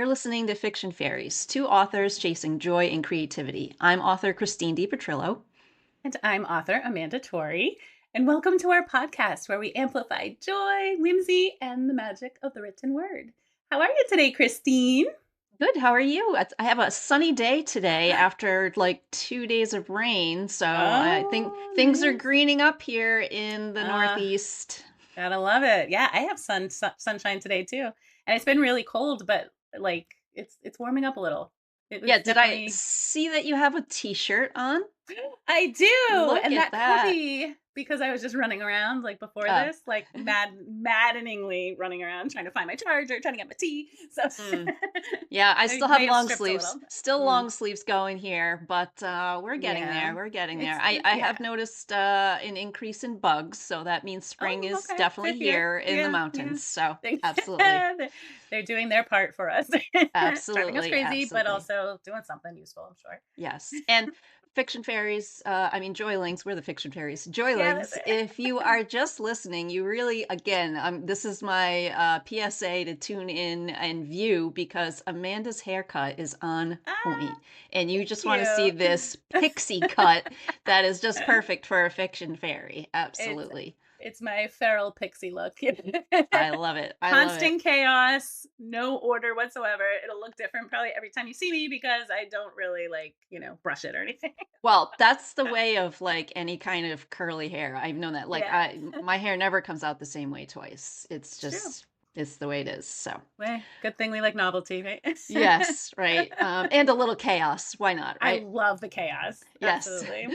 You're listening to Fiction Fairies, two authors chasing joy and creativity. I'm author Christine DePetrillo. And I'm author Amanda Torrey. And welcome to our podcast where we amplify joy, whimsy, and the magic of the written word. How are you today, Christine? Good, how are you? I have a sunny day today after like 2 days of rain, so I think Oh, things are nice. greening up here in the Uh, Northeast. Gotta love it. Yeah, I have sunshine today too. And it's been really cold, but like it's warming up a little. It Yeah, was did I definitely see that you have a t-shirt on? I do. Look And at that could that. be because I was just running around like before Oh. this, like maddeningly running around trying to find my charger, trying to get my tea. So Mm. Yeah, I I still have may have long stripped a sleeves. little. Still Mm, long sleeves going here, but we're getting yeah. there. We're getting there. It's I yeah. have noticed an increase in bugs, so that means spring Oh, is okay. definitely Good here. here in the Yeah, yeah. mountains. So, They, absolutely. they're doing their part for us. Driving us Absolutely, crazy, but absolutely. also doing something useful, I'm sure. Yes. And fiction fairies, joylings, we're the fiction fairies. Yeah, that's Joylings, it. if you are just listening, you really, again, this is my PSA to tune in and view because Amanda's haircut is on Ah, point. And you thank just want to see you. this pixie cut that is just perfect for a fiction fairy. It's Absolutely. it's my feral pixie look. I love it. I love it. Constant chaos, no order whatsoever. It'll look different probably every time you see me because I don't really like, brush it or anything. Well, that's the way of, like, any kind of curly hair. I've known that, like, Yeah, my hair never comes out the same way twice. It's it's true. just it's the way it is, so Well, good thing we like novelty, right? yes, right, and a little chaos, why not, I right? love the chaos. Yes. Absolutely.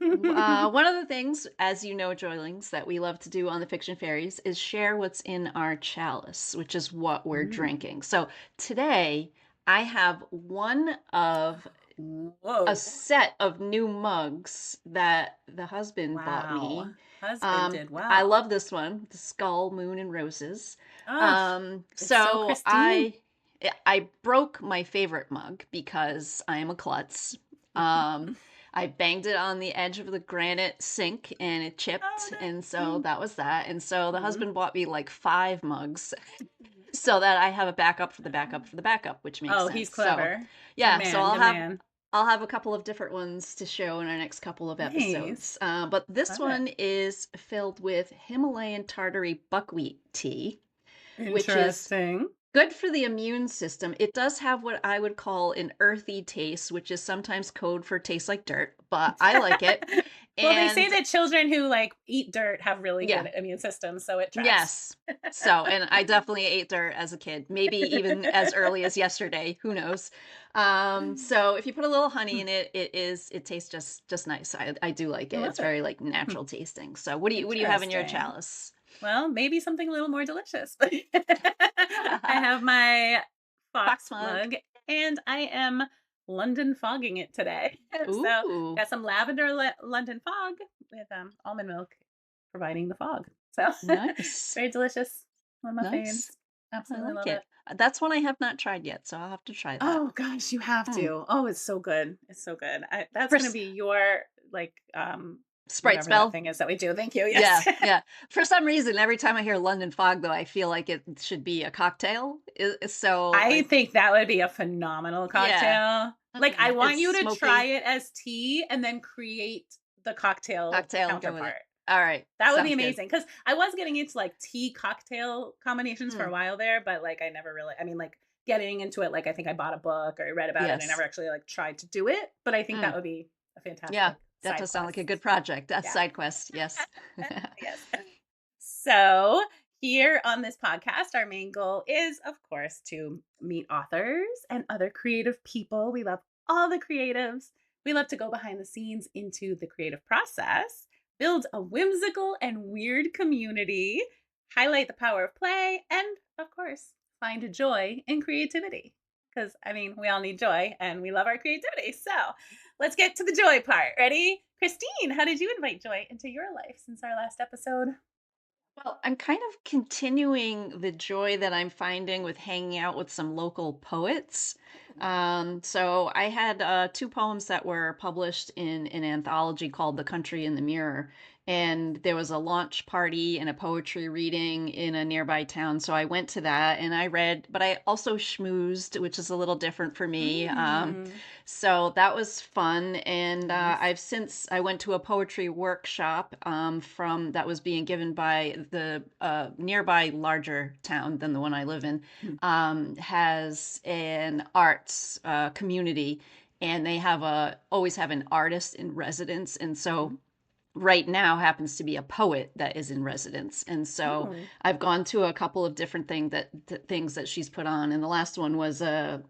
One of the things, as you know, Joylings, that we love to do on the Fiction Fairies is share what's in our chalice, which is what we're Mm. drinking. So, today, I have one of a Whoa. set of new mugs that the husband bought Wow. me. Husband did I well. love this one, the Skull, Moon, and Roses. Oh, Um, it's so so Christine. I I broke my favorite mug because I am a klutz. Um, I banged it on the edge of the granite sink and it Oh, chipped, and so no. that was that. And so the Mm. husband bought me like 5 mugs so that I have a backup for the backup for the backup, which makes Oh, he's sense. So, clever. Good yeah, so man. Good man. I'll have a couple of different ones to show in our next couple of Nice. episodes. But this Love it. one is filled with Himalayan Tartary buckwheat tea, which is Interesting. good for the immune system. It does have what I would call an earthy taste, which is sometimes code for tastes like dirt, but I like it. Well, they say And that children who like eat dirt have really yeah, good immune systems, so it tracks. yes. So, and I definitely ate dirt as a kid, maybe even as early as yesterday, who knows. So if you put a little honey in it, it tastes just nice. I do like I it. love It's it. very like Hmm, natural tasting. So what do you have in your interesting. chalice? Well, maybe something a little more delicious. I have my Fox Fox mug. mug and I am London fogging it today. So, Ooh, got some lavender London fog with almond milk providing the fog. So, nice. very delicious. One of my Nice. faves. I Absolutely like love it. it. That's one I have not tried yet, so I'll have to try that. Oh gosh, you have Hmm. to. Oh, it's so good. It's so good. That's For going to be your like Sprite whatever that spell? thing is that we do. Thank you. Yes. Yeah, yeah. For some reason, every time I hear London fog, though, I feel like it should be a cocktail. So I I think that would be a phenomenal yeah. cocktail. Like, I want It's you to try smoky it as tea and then create the cocktail cocktail and go with it. counterpart. All right, That would be sounds good. amazing because I was getting into, like, tea cocktail combinations for Hmm, a while there, but, like, I never really I mean, like, getting into it, like, I think I bought a book or I read about it, and I yes. never actually, like, tried to do it, but I think that Mm, would be a yeah, fantastic that side does sound like a quest. good project. That's Yeah. side quest, yes. Yes. So, here on this podcast, our main goal is, of course, to meet authors and other creative people. We love all the creatives. We love to go behind the scenes into the creative process, build a whimsical and weird community, highlight the power of play, and, of course, find joy in creativity. Because, I mean, we all need joy and we love our creativity. So, let's get to the joy part. Ready? Christine, how did you invite joy into your life since our last episode? Well, I'm kind of continuing the joy that I'm finding with hanging out with some local poets. So I had two poems that were published in an anthology called The Country in the Mirror. And there was a launch party and a poetry reading in a nearby town. So I went to that and I read, but I also schmoozed, which is a little different for me. Mm, So that was fun. And nice. I went to a poetry workshop from that was being given by the nearby larger town than the one I live in, Mm, has an arts community, and they always have an artist in residence, and so mm. right now happens to be a poet that is in residence. And so Oh, I've gone to a couple of different things that she's put on, and the last one was a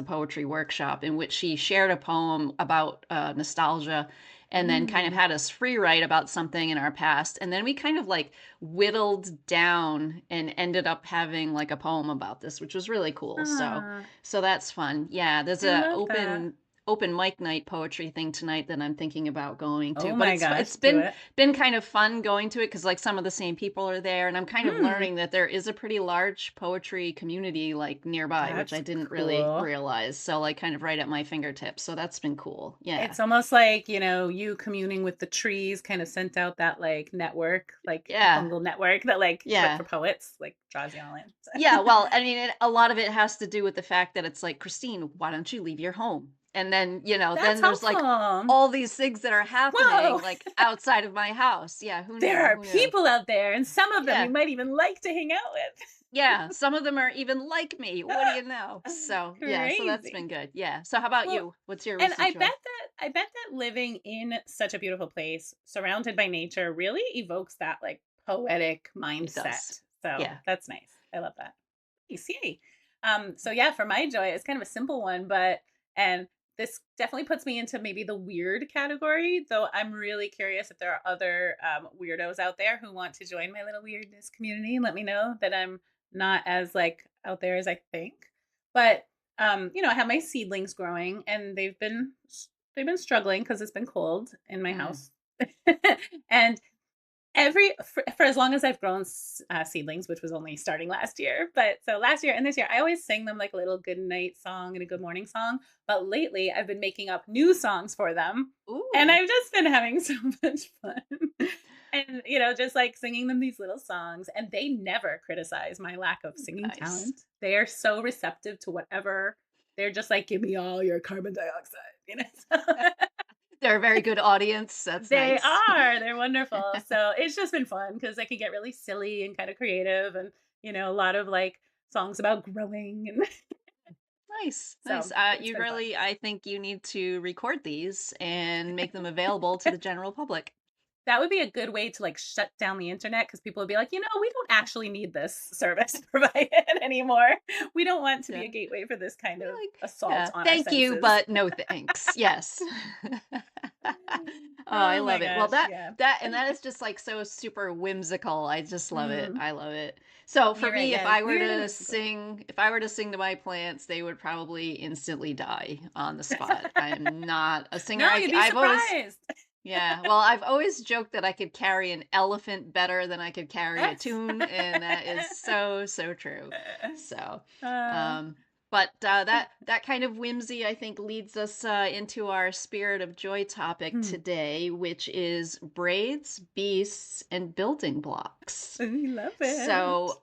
poetry workshop in which she shared a poem about nostalgia, and then kind of mm. had us free write about something in our past, and then we kind of like whittled down and ended up having like a poem about this, which was really cool. Ah, So that's fun. Yeah, there's I a love that. open mic night poetry thing tonight that I'm thinking about going to. Oh But my it's gosh, do it. been kind of fun going to it because like some of the same people are there, and I'm kind of Mm, learning that there is a pretty large poetry community like nearby, which I that's didn't really cool. realize. So like kind of right at my fingertips. So that's been cool. Yeah. It's almost like, you communing with the trees kind of sent out that like network, like a Yeah. fungal network that like Yeah. for poets, like draws you all in. Yeah, well, I mean, a lot of it has to do with the fact that it's like, Christine, why don't you leave your home? And then, That's then there's like helpful. all these things that are happening Whoa. like outside of my house. Yeah, who There knew? are Who knew? people out there, and some of them you Yeah. might even like to hang out Yeah, some of them are even like me. What do you know? with. So, yeah, so that's Crazy. been good. Yeah. So how about Well, you? What's your and recent joy? I bet that living in such a beautiful place, surrounded by nature, really evokes that like poetic It does. mindset. So Yeah. that's nice. I love that. Nice, yay. So yeah, for my joy, it's kind of a simple one, but and this definitely puts me into maybe the weird category, though I'm really curious if there are other weirdos out there who want to join my little weirdness community. Let me know that I'm not as like out there as I think. But I have my seedlings growing and they've been struggling because it's been cold in my Mm. house. And for as long as I've grown seedlings, which was only starting last year, but so last year and this year, I always sing them like a little good night song and a good morning song. But lately, I've been making up new songs for them, and Ooh, I've just been having so much fun. And just like singing them these little songs, and they never criticize my lack of singing nice. talent. They are so receptive to whatever. They're just like, give me all your carbon dioxide. They're a very good audience. That's They nice. are, they're wonderful. So, it's just been fun because I can get really silly and kinda creative and, a lot of, like, songs about growing and Nice, nice. so it's been fun. I think you need to record these and make them available to the general public. That would be a good way to, like, shut down the internet because people would be like, we don't actually need this service provided anymore. We don't want to be Yeah. a gateway for this kind You're of like, assault yeah, on our thank you, senses." but no thanks. Yes. Oh, I Oh my love it. Well, gosh, yeah. that is just like so super whimsical. I just love it. Mm, I love it. So for you're right, me, yeah, weird and whimsical. if I were to sing to my plants, they would probably instantly die on the spot. I'm not a singer. No, you'd be I've always surprised. Yeah, well, I've always joked that I could carry an elephant better than I could carry a Yes. tune, and that is so, so true. So, Uh, um, but that kind of whimsy, I think, leads us into our spirit of joy topic hmm. today, which is braids, beasts, and building blocks. I love it. So,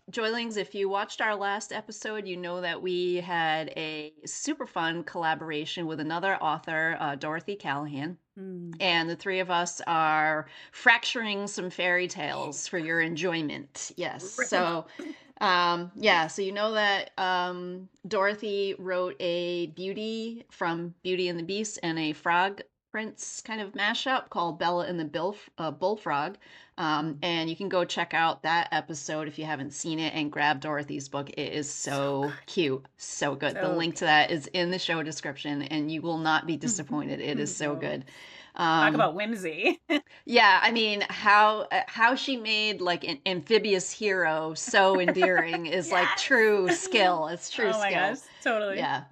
Joylings, if you watched our last episode, you know that we had a super fun collaboration with another author, Dorothy Callahan. Mm. And the three of us are fracturing some fairy tales for your enjoyment. Yes. Rip them up. So, yeah. So you know that Dorothy wrote a from Beauty and the Beast and a Frog Prince kind of mashup called Bella and the Bullfrog. Mm. And you can go check out that episode if you haven't seen it and grab Dorothy's book. It is So so good. cute, so good. The So link to that is in the show description, and you will not be disappointed. It is good. so Oh, good. talk Um, about whimsy. yeah, I mean, how she made like an amphibious hero so endearing is like Yes. true skill. It's true Oh my gosh, skill. totally. Yeah.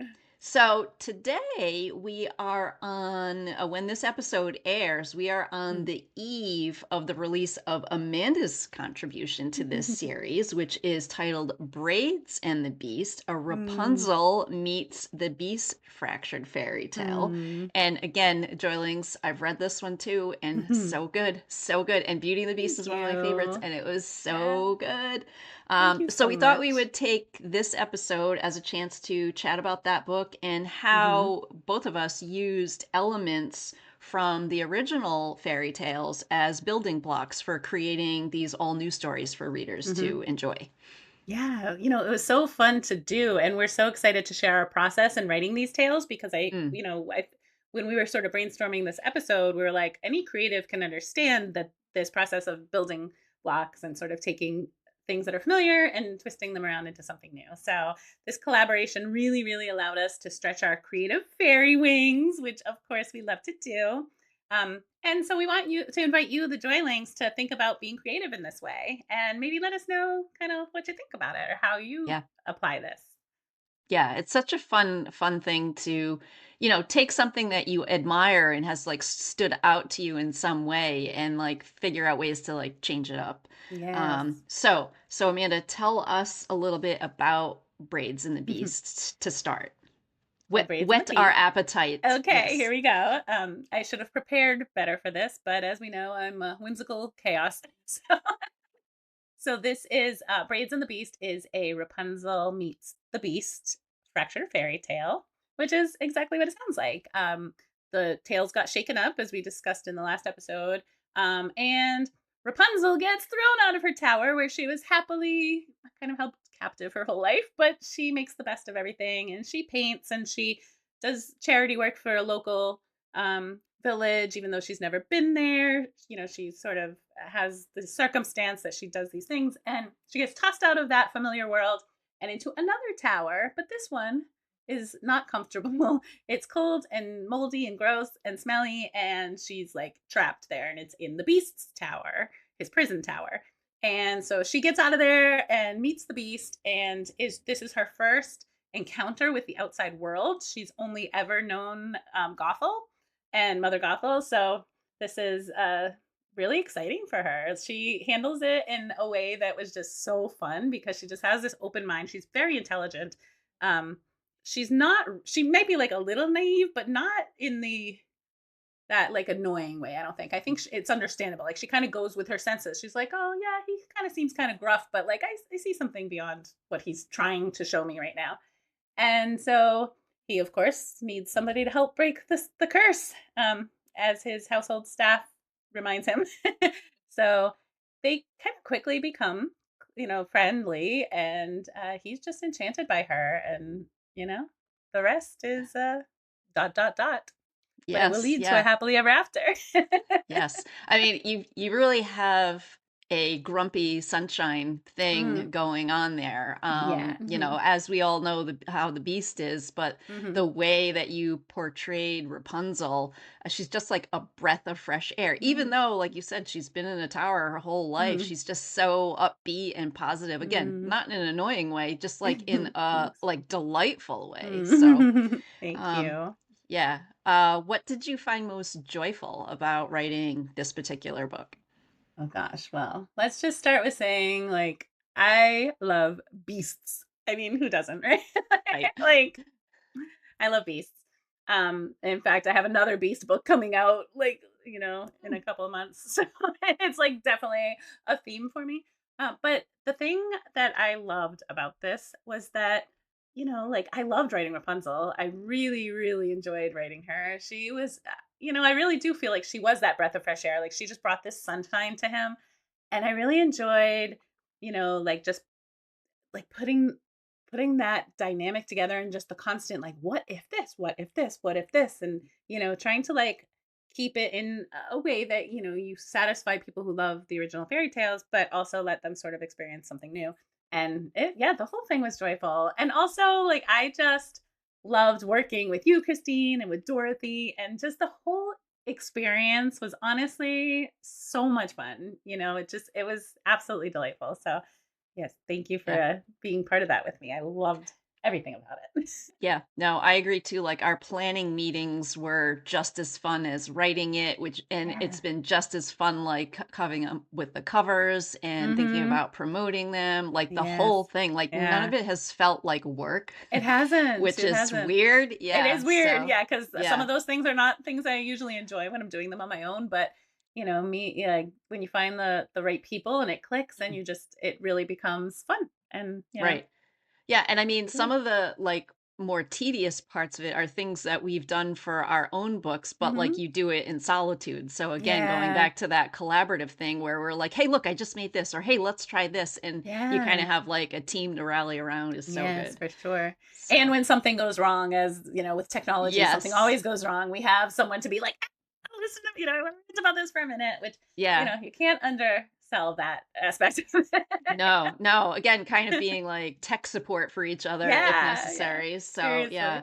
So today we are on, when this episode airs, we are on Mm. the eve of the release of Amanda's contribution to this series, which is titled Braids and the Beast, a Mm. Rapunzel meets the Beast fractured fairy tale. Mm. And again, Joylings, I've read this one too, and so good, so good. And Beauty and the Beast Thank is one of my favorites, you. and it was Yeah. so good. Thank you So so we thought we much. would take this episode as a chance to chat about that book and Mhm. how both of us used elements from the original fairy tales as building blocks for creating these all new stories for readers Mhm. to enjoy. Yeah, it was so fun to do, and we're so excited to share our process in writing these tales because Mm, when we were sort of brainstorming this episode, we were like, any creative can understand that this process of building blocks and sort of taking things that are familiar and twisting them around into something new. So this collaboration really, really allowed us to stretch our creative fairy wings, which of course we love to do. And so we want you to invite you, the Joylings, to think about being creative in this way and maybe let us know kind of what you think about it or how you yeah. apply this. Yeah, it's such a fun thing to, take something that you admire and has like stood out to you in some way and like figure out ways to like change it up. Yes. So Amanda, tell us a little bit about Braids and the Beasts to start. So Whet braids and the whet our beat. appetite. Okay, here Yes. we go. I should have prepared better for this, but as we know, I'm a whimsical chaos. So this is Braids and the Beast is a Rapunzel meets the Beast fractured fairy tale, which is exactly what it sounds like. The tales got shaken up as we discussed in the last episode, and Rapunzel gets thrown out of her tower where she was happily kind of held captive her whole life, but she makes the best of everything and she paints and she does charity work for a local village, even though she's never been there. She sort of has the circumstance that she does these things, and she gets tossed out of that familiar world and into another tower. But this one is not comfortable. It's cold and moldy and gross and smelly, and she's like trapped there, and it's in the beast's tower, his prison tower. And so she gets out of there and meets the beast, and is this is her first encounter with the outside world. She's only ever known Gothel and Mother Gothel. So this is really exciting for her. She handles it in a way that was just so fun because she just has this open mind. She's very intelligent. Um, she might be like a little naive, but not in that like annoying way. I don't think. I think it's understandable. Like she kind of goes with her senses. She's like, oh yeah, he kind of seems kind of gruff, but like I see something beyond what he's trying to show me right now. And so he, of course, needs somebody to help break the curse, as his household staff reminds him. So they kind of quickly become, friendly, and he's just enchanted by her. And, you know, the rest is dot, dot, dot. But it will Yes, lead to a yeah. happily ever after. Yes. I mean, you really have a grumpy sunshine Mm, thing going on there. yeah. As we all know how the beast is, but Hmm. the way that you portrayed Rapunzel, she's just like a breath of fresh air. Even Mm, though, like you said, she's been in a tower her whole life, mm, she's just so upbeat and positive. Again, mm. not in an annoying way, just like in a Thanks. like delightful way. So, Thank um you. yeah. What did you find most joyful about writing this particular book? Oh gosh, well, let's just start with saying like I love beasts. I mean, who doesn't, right? Right. Like I love beasts. In fact, I have another beast book coming out like, in a couple of months. So it's like definitely a theme for me. But the thing that I loved about this was that, like I loved writing Rapunzel. I really, really enjoyed writing her. She was, I really do feel like she was that breath of fresh air. Like she just brought this sunshine to him. And I really enjoyed, like just like putting that dynamic together and just the constant like what if this, what if this, what if this, and trying to like keep it in a way that you satisfy people who love the original fairy tales but also let them sort of experience something new. And yeah, the whole thing was joyful, and also like I just loved working with you, Christine, and with Dorothy, and just the whole experience was honestly so much fun. It was absolutely delightful. So yes, thank you for Yeah. being part of that with me. I loved everything about it. Yeah, no, I agree too. Like our planning meetings were just as fun as writing it, which and it's Yeah. been just as fun like coming up with the covers and thinking Mhm. about promoting them, like the Yes. whole thing. Like none Yeah. of it has felt like work, It hasn't, which it is hasn't. weird. It Yeah, is weird, so yeah, because some yeah. of those things are not things I usually enjoy when I'm doing them on my own, but, yeah, when you find the right people and it clicks and Mhm. it really becomes fun and, Right. Yeah, and I mean, yeah. some of the, like, more tedious parts of it are things that we've done for our own books, but, like, Mhm. you do it in solitude. So, again, going Yeah. back to that collaborative thing where we're like, "Hey, look, I just made this," or, "Hey, let's try this," and you kinda Yeah. have, like, a team to rally around is so Yes, good. for sure. And So when something goes wrong, as with technology, something yes. always goes wrong. We have someone to be like, "Ah, listen to, I want to about this for a minute," which, Yeah. you can't undersell that aspect of it. No, no, again, kind of being, like, tech support for each other if Yeah, yeah. necessary. So, Seriously. yeah.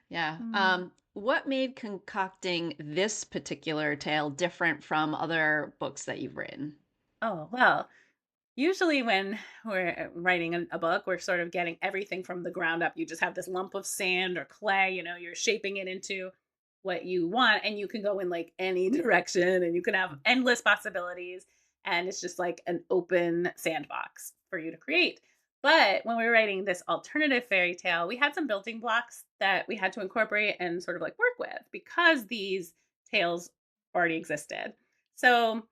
Yeah. Mm. What made concocting this particular tale different from other books that you've written? Oh, well, usually when we're writing a book, we're sort of getting everything from the ground up. You just have this lump of sand or clay, you're shaping it into what you want, and you can go in like any direction and you can have endless possibilities. And it's just like an open sandbox for you to create. But when we were writing this alternative fairy tale, we had some building blocks that we had to incorporate and sort of like work with because these tales already existed. So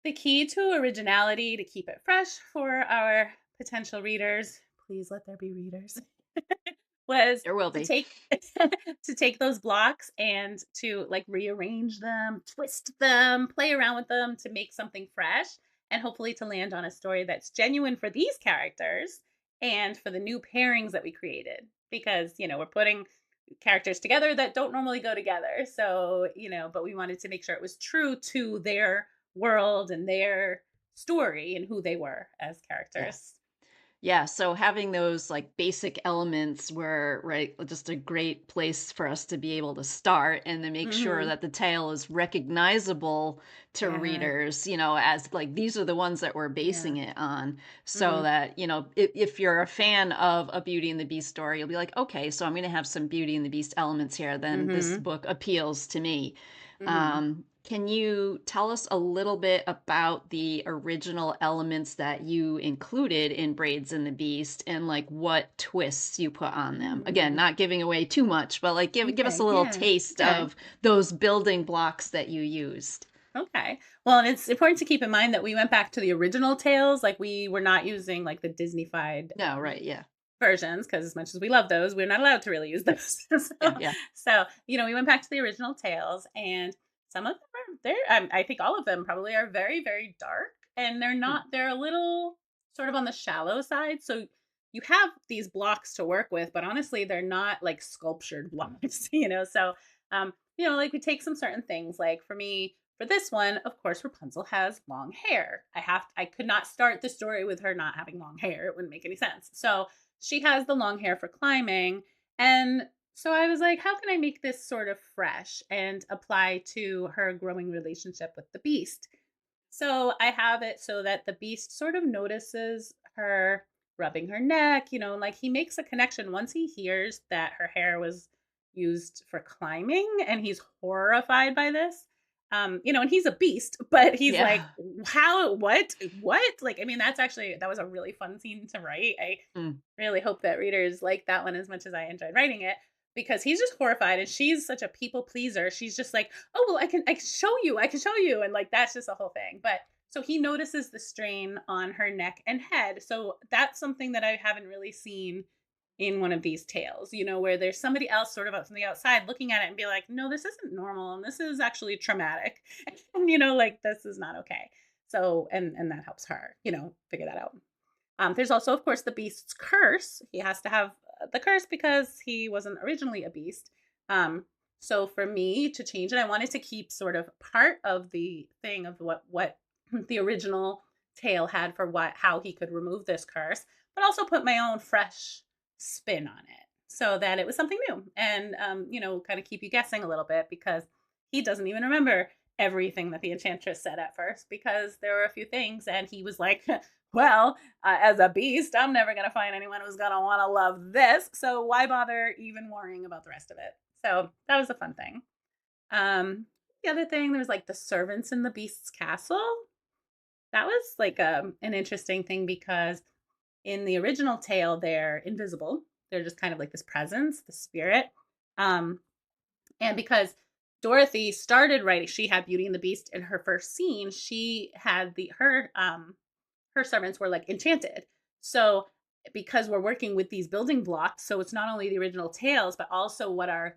the key to originality to keep it fresh for our potential readers, please let there be readers, was There will to be. take to take those blocks and to like rearrange them, twist them, play around with them to make something fresh and hopefully to land on a story that's genuine for these characters and for the new pairings that we created because, we're putting characters together that don't normally go together. So, but we wanted to make sure it was true to their world and their story and who they were as Yeah. characters. Yeah, so having those, like, basic elements were, right, just a great place for us to be able to start and then make sure Mhm. that the tale is recognizable to Yeah. readers, as, like, these are the ones that we're Yeah. basing it on so Mhm. that, if you're a fan of a Beauty and the Beast story, you'll be like, "Okay, so I'm gonna have some Beauty and the Beast elements here, then this Mhm. book appeals to me." Mhm. Can you tell us a little bit about the original elements that you included in Braids and the Beast and like what twists you put on them? Again, Mm. not giving away too much, but like give us a Okay. little Yeah. taste Okay. of those building blocks that you used. Okay. Well, and it's important to keep in mind that we went back to the original tales. Like we were not using like the Disneyfied No, right, yeah. versions because as much as we love those, we're not allowed to really use those. Yeah, yeah. We went back to the original tales, and some of them are there. I think all of them probably are very, very dark, and they're Mm, not. They're a little sort of on the shallow side. So you have these blocks to work with, but honestly, they're not like sculptured blocks. Like we take some certain things. Like for me, for this one, of course, Rapunzel has long hair. I could not start the story with her not having long hair. It wouldn't make any sense. So she has the long hair for climbing. And so I was like, how can I make this sort of fresh and apply to her growing relationship with the beast? So I have it so that the beast sort of notices her rubbing her neck, like he makes a connection once he hears that her hair was used for climbing and he's horrified by this. And he's a beast, but he's like, yeah. how, what? Like, I mean, that was a really fun scene to write. I Mm, really hope that readers like that one as much as I enjoyed writing it because he's just horrified and she's such a people pleaser. She's just like, "Oh, well, I can show you." And like that's just a whole thing. But so he notices the strain on her neck and head. So that's something that I haven't really seen in one of these tales, where there's somebody else sort of up from the outside looking at it and be like, "No, this isn't normal and this is actually traumatic." And like this is not okay. So and that helps her, figure that out. There's also, of course, the beast's curse. He has to have the curse because he wasn't originally a beast. Um, so for me to change it, I wanted to keep sort of part of the thing of what the original tale had for how he could remove this curse, but also put my own fresh spin on it so that it was something new and kind of keep you guessing a little bit because he doesn't even remember everything that the enchantress said at first, because there were a few things, and he was like, well, as a beast, I'm never going to find anyone who's going to want to love this. So why bother even worrying about the rest of it? So that was a fun thing. The other thing, there was like the servants in the beast's castle. That was like an interesting thing because in the original tale, they're invisible. They're just kind of like this presence, the spirit. Um, and because Dorothy started writing, she had Beauty and the Beast in her first scene. She had her servants were like enchanted. So because we're working with these building blocks, so it's not only the original tales, but also what our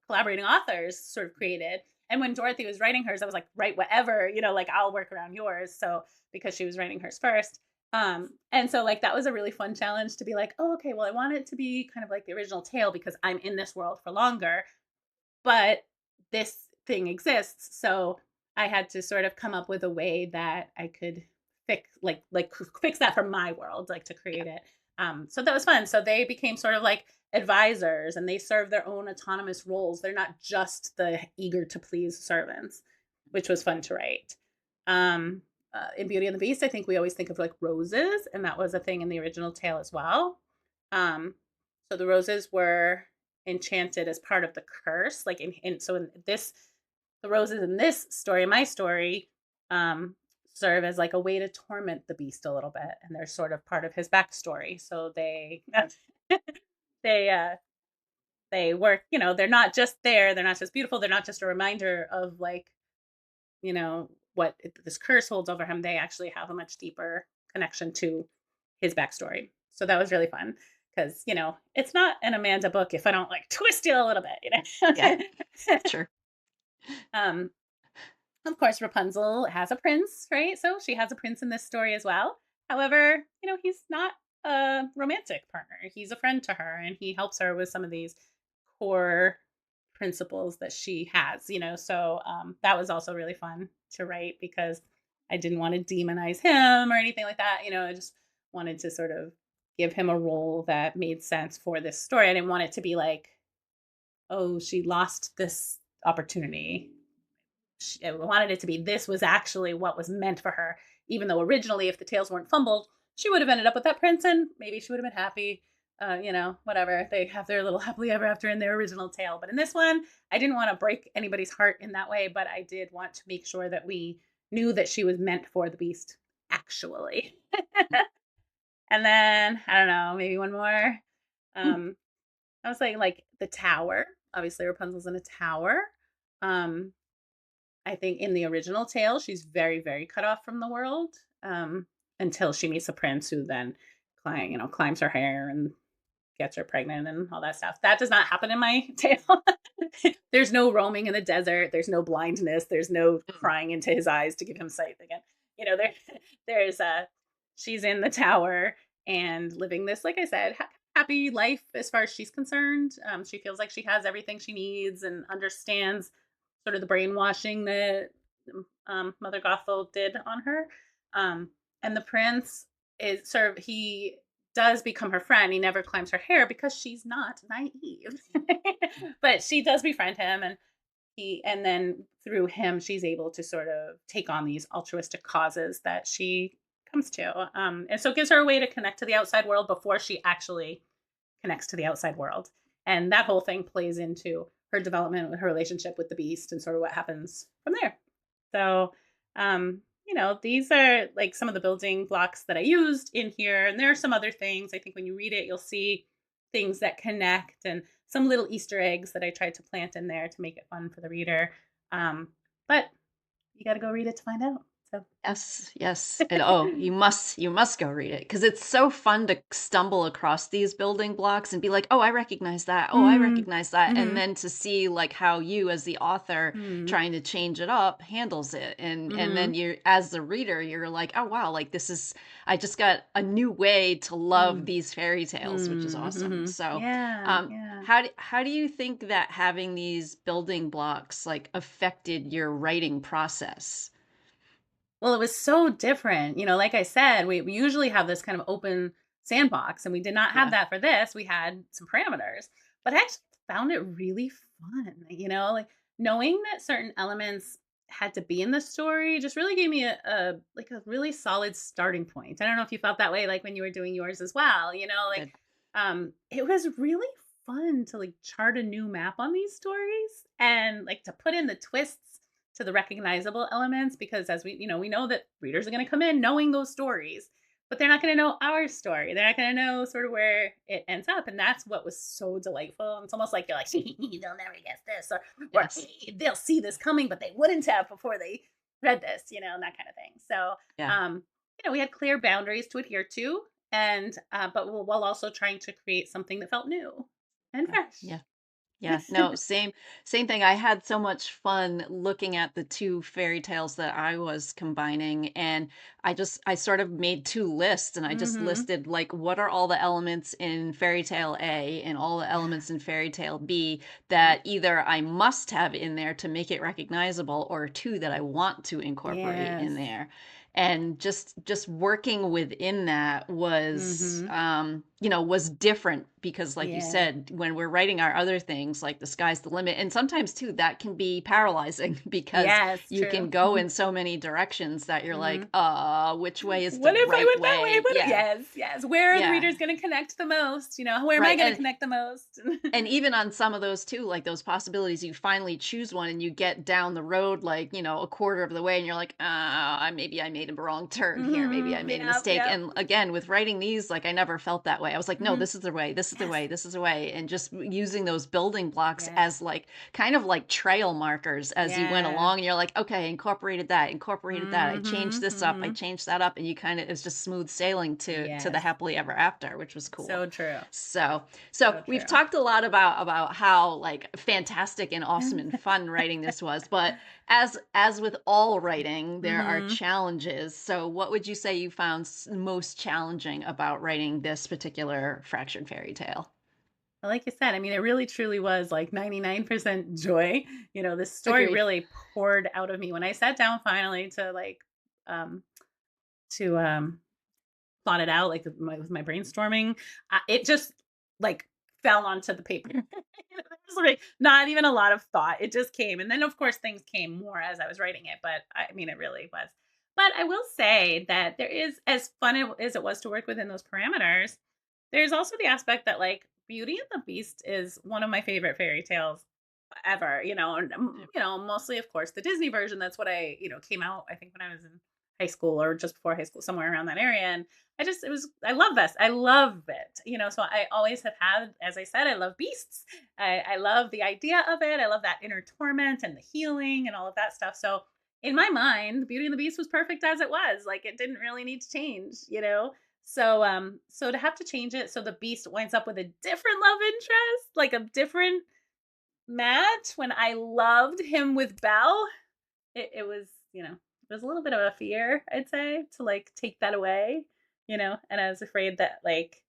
collaborating authors sort of created. And when Dorothy was writing hers, I was like, write whatever, like I'll work around yours. So because she was writing hers first. And so like that was a really fun challenge to be like, oh, okay, well, I want it to be kind of like the original tale because I'm in this world for longer, but this thing exists. So I had to sort of come up with a way that I could fix that for my world, like to create it. So that was fun. So they became sort of like advisors, and they serve their own autonomous roles. They're not just the eager to please servants, which was fun to write. In Beauty and the Beast, I think we always think of like roses, and that was a thing in the original tale as well. So the roses were enchanted as part of the curse. Like so in this, the roses in this story, my story, serve as like a way to torment the beast a little bit, and they're sort of part of his backstory. So they they work. They're not just there. They're not just beautiful. They're not just a reminder of like what this curse holds over him. They actually have a much deeper connection to his backstory. So that was really fun because it's not an Amanda book if I don't like twist it a little bit. Yeah, sure. um Of course, Rapunzel has a prince, right? So she has a prince in this story as well. However, he's not a romantic partner. He's a friend to her, and he helps her with some of these core principles that she has. So that was also really fun to write because I didn't want to demonize him or anything like that. I just wanted to sort of give him a role that made sense for this story. I didn't want it to be like, oh, she lost this opportunity. I wanted it to be this was actually what was meant for her, even though originally, if the tales weren't fumbled, she would have ended up with that prince and maybe she would have been happy. Whatever. They have their little happily ever after in their original tale. But in this one, I didn't want to break anybody's heart in that way, but I did want to make sure that we knew that she was meant for the beast, actually. And then, I don't know, maybe one more. I was saying like the tower. Obviously, Rapunzel's in a tower. Um, I think in the original tale, she's very, very cut off from the world until she meets a prince who then climbs her hair and gets her pregnant and all that stuff. That does not happen in my tale. There's no roaming in the desert. There's no blindness. There's no crying into his eyes to give him sight again. There's she's in the tower and living this, like I said, happy life as far as she's concerned. She feels like she has everything she needs and understands sort of the brainwashing that Mother Gothel did on her. And the prince is he does become her friend. He never climbs her hair because she's not naive. But she does befriend him, and then through him she's able to sort of take on these altruistic causes that she comes to. And so it gives her a way to connect to the outside world before she actually connects to the outside world. And that whole thing plays into her development with her relationship with the beast and sort of what happens from there. So, these are like some of the building blocks that I used in here. And there are some other things. I think when you read it, you'll see things that connect and some little Easter eggs that I tried to plant in there to make it fun for the reader. But you got to go read it to find out. So Yes, yes. And oh, you must go read it because it's so fun to stumble across these building blocks and be like, "Oh, I recognize that. Oh, I Mm, recognize that." And mhm, then to see like how you as the author mm, trying to change it up handles it. And then mhm, you as the reader, you're like, "Oh, wow, like this is I just got a new way to love mm, these fairy tales," which is awesome. mhm. So, Yeah, yeah. how do you think that having these building blocks like affected your writing process? Well, it was so different. Like I said, we usually have this kind of open sandbox, and we did not have Yeah. that for this. We had some parameters, but I actually found it really fun, like knowing that certain elements had to be in the story just really gave me a like a really solid starting point. I don't know if you felt that way like when you were doing yours as well, like Good. it was really fun to like chart a new map on these stories and like to put in the twists to the recognizable elements because as we know that readers are going to come in knowing those stories, but they're not going to know our story. They're not going to know sort of where it ends up. And that's what was so delightful. It's almost like you're like, they'll never guess this, or Yes. they'll see this coming, but they wouldn't have before they read this, and that kind of thing. So, Yeah. um, we had clear boundaries to adhere to, and but while also trying to create something that felt new and Yeah. fresh. Yeah, no, same thing. I had so much fun looking at the 2 fairy tales that I was combining, and I sort of made 2 lists, and I just Hmm. listed, like, what are all the elements in fairy tale A and all the Yeah. elements in fairy tale B Yeah. that either I must have in there to make it recognizable, or 2 that I want to incorporate in Yes. there. And just working within that was, Hmm. was different because, like you Yeah. said, when we're writing our other things, like the sky's the limit, and sometimes too that can be paralyzing because Yes. you True. can go in so many directions that you're like, Hmm. which way is the What if I right went that way? way? What? Yeah, Yes. Yes. Where are the yeah, readers going to connect the most? Where am I right. going to connect the most? And even on some of those too, like those possibilities, you finally choose one and you get down the road, like, a quarter of the way and you're like, maybe I made a wrong turn here. Maybe I made a Yep. mistake. Yep. And again, with writing these, like I never felt that way. I was like, no, Hmm. this is the way, this is the Yes. way, this is the way. And just using those building blocks Yes. as like kind of like trail markers as you went Yeah. along. And you're like, okay, incorporated that. I changed Mhm, this up, I mhm. changed that up. And you kind of, it's just smooth sailing to the Yes. happily ever after, which was cool. So true. So so So we've true. talked a lot about how like fantastic and awesome and fun writing this was, but as with all writing, there are Mhm. challenges. So what would you say you found most challenging about writing this particular fraction fairy tale? Like you said, I mean, it really truly was like 99% joy. This story Agreed. really poured out of me when I sat down finally um to plot it out, like with my brainstorming. It just like fell onto the paper. There was like not even a lot of thought. It just came, and then of course things came more as I was writing it. But I mean, it really was. But I will say that there is as fun as it was to work within those parameters. There's also the aspect that like Beauty and the Beast is one of my favorite fairy tales ever. And Yeah. mostly of course the Disney version. That's what came out. I think when I was in high school or just before high school, somewhere around that area. And I love this. I love it. So I always have had, as I said, I love beasts. I love the idea of it. I love that inner torment and the healing and all of that stuff. So in my mind, Beauty and the Beast was perfect as it was. Like it didn't really need to change. So to have to change it so the beast winds up with a different love interest, like a different match when I loved him with Belle, it was, it was a little bit of a fear, I'd say, to like take that away. And I was afraid that like,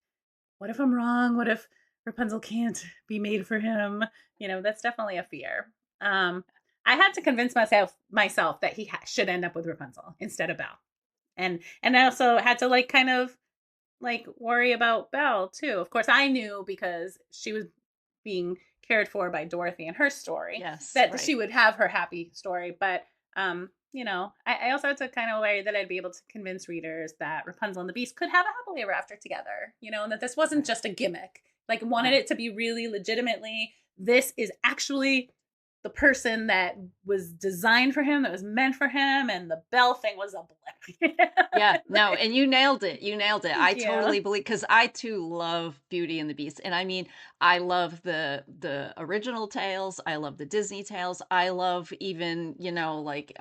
what if I'm wrong? What if Rapunzel can't be made for him? That's definitely a fear. Um, I had to convince myself that he should end up with Rapunzel instead of Belle. And I also had to like kind of like worry about Belle too. Of course, I knew because she was being cared for by Dorothy in her story Yes, that right. she would have her happy story. But I also had to kind of worry that I'd be able to convince readers that Rapunzel and the Beast could have a happily ever after together, and that this wasn't Right. just a gimmick. Like wanted Right. it to be really legitimately, this is actually the person that was designed for him, that was meant for him, and the Belle thing was a blip. Yeah, no, and you nailed it, you nailed it. I Thank you. totally believe because I too love Beauty and the Beast, and I mean, I love the original tales, I love the Disney tales, I love even, like,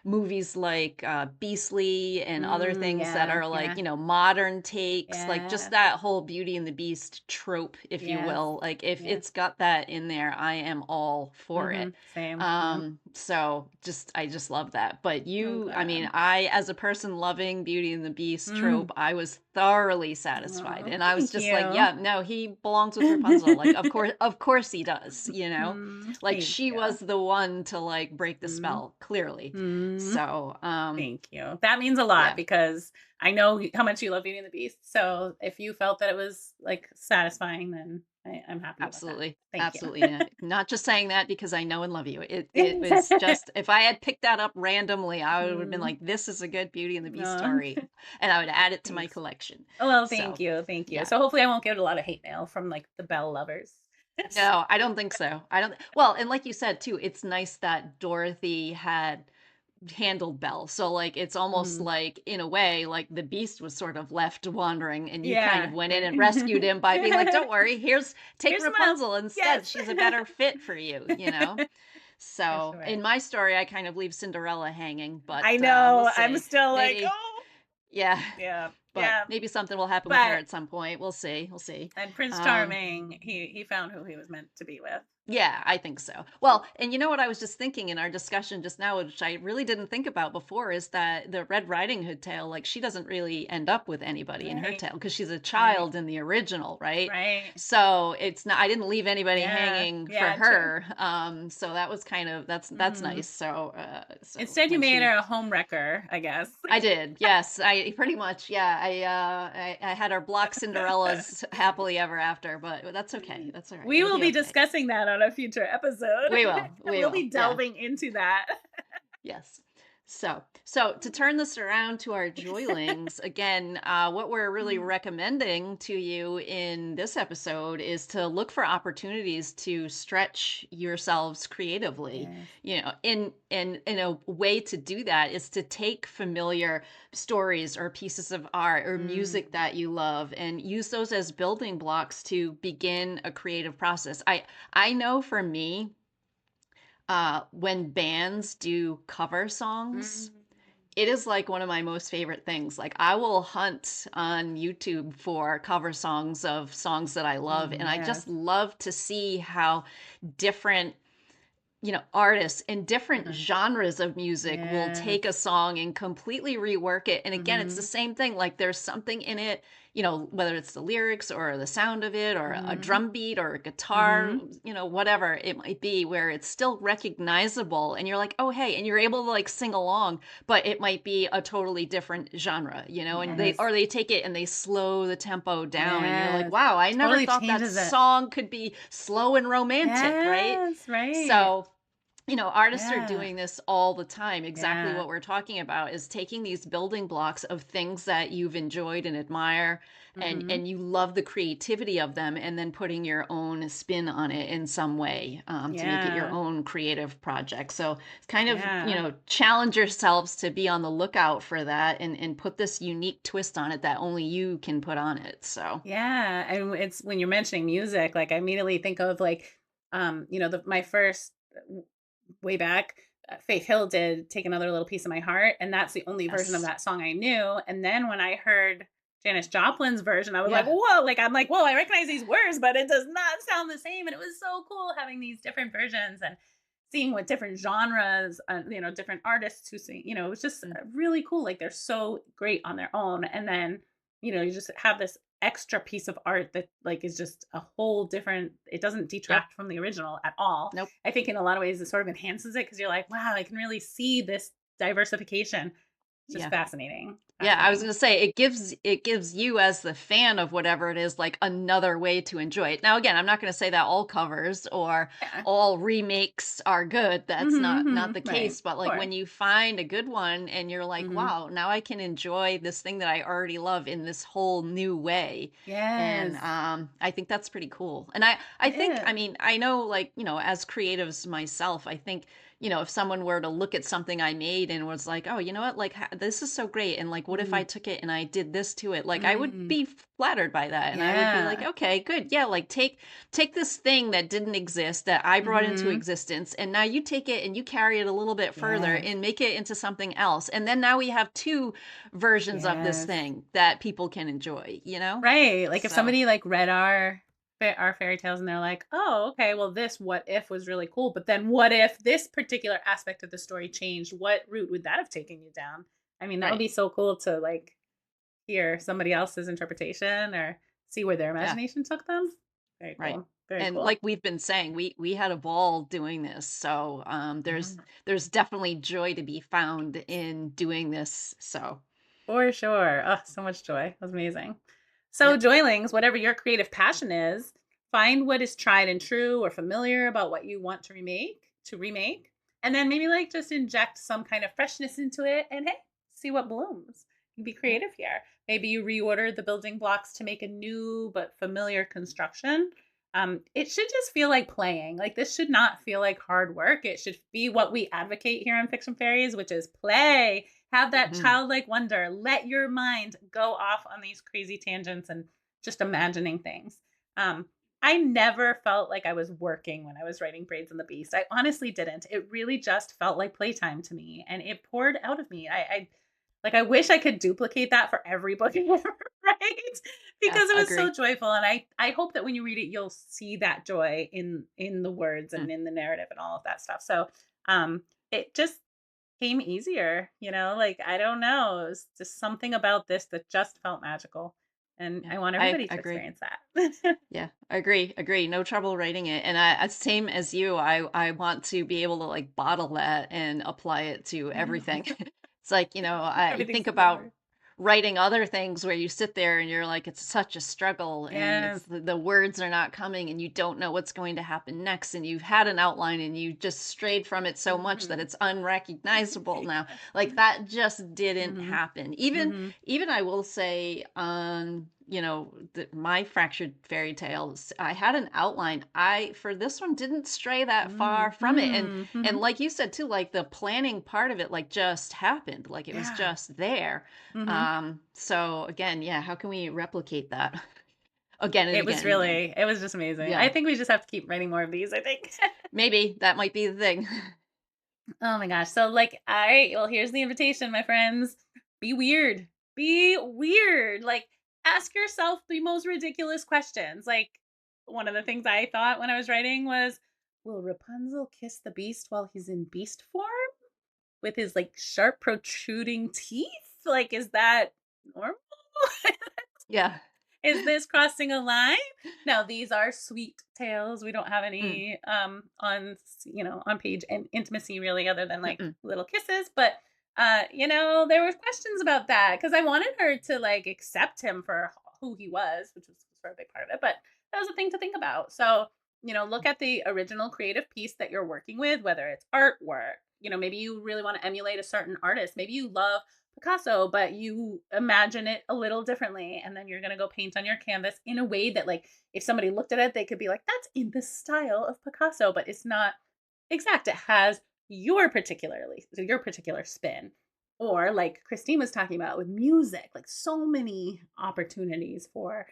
movies like, Beastly and other things that Yeah, are like, yeah, modern takes, like, just yeah, that whole Beauty and the Beast trope, if you yes, will. Like, if yes. it's got that in there, I am all for it. Same, yeah. So I just love that. But Oh, I mean, God. I, as a person loving Beauty and the Beast Mm. trope, I was thoroughly satisfied. Aw, And I was thank just like, you. yeah, no, he belongs with Rapunzel. Like, of course he does, you know? Like Thank she you. was the one to like break the Mm, spell, clearly. So, Thank you. That means a lot yeah. because I know how much you love Beauty and the Beast. So if you felt that it was like satisfying, then I'm happy about that. Absolutely. Thank you. Absolutely. Not just saying that because I know and love you. It was just if I had picked that up randomly, I would have been Mm, like, this is a good Beauty and the Beast no, story. And I would add it to my thanks. collection. Oh, well, thank So you. Thank you. yeah. So hopefully I won't get a lot of hate mail from like the Belle lovers. No, I don't think so. I don't well, and like you said too, it's nice that Dorothy had handled Belle. So like it's almost Mhm. like in a way like the beast was sort of left wandering and you kind of Yeah, went in right. and rescued him by being like, "Don't worry, here's take Here's some help. Rapunzel instead. Yes. She's a better fit for you, you know?" For So, sure. in my story I kind of leave Cinderella hanging, but I we'll know. I'm see. still like, Maybe oh, yeah, yeah, but yeah. maybe something will happen with her But at some point. We'll see. We'll see. and Prince Um Charming, he found who he was meant to be with. Yeah, I think so. Well, and you know what I was just thinking in our discussion just now, which I really didn't think about before, is that the Red Riding Hood tale, like she doesn't really end up with anybody in her Right. tale because she's a Right. child in the original, right? Right. So it's not, I didn't leave anybody Yeah. hanging for Yeah, true. her. So that was kind of that's Mhm. nice. So Instead you when made she her a home wrecker, I guess. I did. Yes, I pretty much. Yeah, I had her block Cinderella's happily ever after, but that's okay. That's all right. We It'll will be be okay. discussing that on a future episode. We will. We We'll will. be Yeah. delving into that. Yes. So to turn this around to our joylings, again, what we're really Mm, recommending to you in this episode is to look for opportunities to stretch yourselves creatively. yes. You know, in a way to do that is to take familiar stories or pieces of art or music Mm, that you love and use those as building blocks to begin a creative process. I know for me, when bands do cover songs, mm. it is like one of my most favorite things. Like I will hunt on YouTube for cover songs of songs that I love, and I Yes. just love to see how different artists in different Uh-huh. genres of music will Yes. take a song and completely rework it. And again, it's the Mhm. same thing. Like there's something in it, whether it's the lyrics or the sound of it or a Mhm. drum beat or a guitar, Mhm. whatever it might be, where it's still recognizable and you're like, oh, hey, and you're able to like sing along, but it might be a totally different genre, and Yes. they take it and they slow the tempo down and you're like, Yes. wow, I never Totally thought that changes it. song could be slow and romantic, right? Yes, right. So artists are Yeah. doing this all the time. Exactly Yeah. what we're talking about is taking these building blocks of things that you've enjoyed and admire Mhm. and you love the creativity of them and then putting your own spin on it in some way to make it your Yeah. own creative project. So it's kind of, Yeah. challenge yourselves to be on the lookout for that and put this unique twist on it that only you can put on it. So, Yeah, and it's when you're mentioning music, like, I immediately think of, like, my first way back, Faith Hill did "Take Another Little Piece of My Heart," and that's the only version of yes. that song I knew, and then when I heard Janis Joplin's version, I was like, Yeah. "Whoa," like, I'm like, "Whoa, I recognize these words, but it does not sound the same," and it was so cool having these different versions and seeing what different genres, different artists who sing, it was just Mm. really cool, like, they're so great on their own, and then, you just have this extra piece of art that, like, is just a whole different it doesn't Yep. detract from the original at all. Nope. I think in a lot of ways it sort of enhances it because you're like, wow, I can really see this diversification. It's just Yeah. fascinating. Yeah, I was Fascinating. gonna say it gives you as the fan of whatever it is like another way to enjoy it. Now again, I'm not gonna say that all covers or Yeah. all remakes are good. That's not the Right. case. But Of like course. when you find a good one and you're like, Hmm. wow, now I can enjoy this thing that I already love in this whole new way. And Yes. I think that's pretty cool. And I It think I is. mean I know like as creatives myself, I think if someone were to look at something I made and was like, "Oh, you know what? Like this is so great." And like, what if I Mm, took it and I did this to it? Like, I would mm, be flattered by that, and I would be like, yeah. "Okay, good. Yeah, like take this thing that didn't exist that I brought into Hmm. existence, and now you take it and you carry it a little bit further Yes. and make it into something else. And then now we have two versions of this Yes. thing that people can enjoy. Right. Like if So somebody like read our fairy tales and they're like, "Oh, okay, well this what if was really cool, but then what if this particular aspect of the story changed? What route would that have taken you down?" I mean, that would right, be so cool to like hear somebody else's interpretation or see where their yeah, imagination took them. Very right. cool. Very And cool. like we've been saying, we had a ball doing this, so, Mhm. there's definitely joy to be found in doing this, so For sure. Oh, so much joy. That was amazing. So, yep. joylings, whatever your creative passion is, find what is tried and true or familiar about what you want to remake, and then maybe like just inject some kind of freshness into it and hey, see what blooms. You be Yep. creative here. Maybe you reorder the building blocks to make a new but familiar construction. It should just feel like playing. Like this should not feel like hard work. It should be what we advocate here on Fiction Fairies, which is play. Have that Mhm. childlike wonder. Let your mind go off on these crazy tangents and just imagining things. Um, I never felt like I was working when I was writing Braids and the Beast. I honestly didn't. It really just felt like playtime to me, and it poured out of me. I wish I could duplicate that for every book I ever write Yeah, because it was so agree. joyful. And I hope that when you read it, you'll see that joy in the words Mm, and in the narrative and all of that stuff. So um, it just came easier, like, I don't know, it was just something about this that just felt magical, and yeah, I want I everybody to agree. experience that. Yeah, agree, no trouble writing it, and same as you, I want to be able to, like, bottle that and apply it to I know. everything. It's like, I Everything's think so about hard. writing other things where you sit there and you're like, it's such a struggle, and it's Yes. the words are not coming, and you don't know what's going to happen next, and you've had an outline, and you just strayed from it so much that Mhm. it's unrecognizable now. Yes. Like, that just didn't Mhm. happen. Even Mhm. I will say, my fractured fairy tales, I had an outline. I for this one didn't stray that far Mm, from it, mm, and mhm. like you said too, like the planning part of it, like just happened, like it was Yeah. just there. Mhm. So again, yeah, how can we replicate that again and It was again and again? really it was just amazing. I Yeah, think we just have to keep writing more of these, I think. maybe that might be the thing. Oh my gosh. So like here's the invitation, my friends. Be weird. Be weird. Like ask yourself the most ridiculous questions. Like one of the things I thought when I was writing was, will Rapunzel kiss the beast while he's in beast form with his like sharp protruding teeth? Like is that normal? Yeah. Is this crossing a line? No, these are sweet tales. We don't have Mm, any on page and intimacy really other than like mm-mm. little kisses, but there were questions about that because I wanted her to like accept him for who he was, which was sort of a big part of it, but that was a thing to think about. So, look at the original creative piece that you're working with, whether it's artwork, maybe you really want to emulate a certain artist. Maybe you love Picasso, but you imagine it a little differently. And then you're going to go paint on your canvas in a way that, like, if somebody looked at it, they could be like, that's in the style of Picasso, but it's not exact. It has your particular spin. Or, like Christine was talking about with music, like, so many opportunities for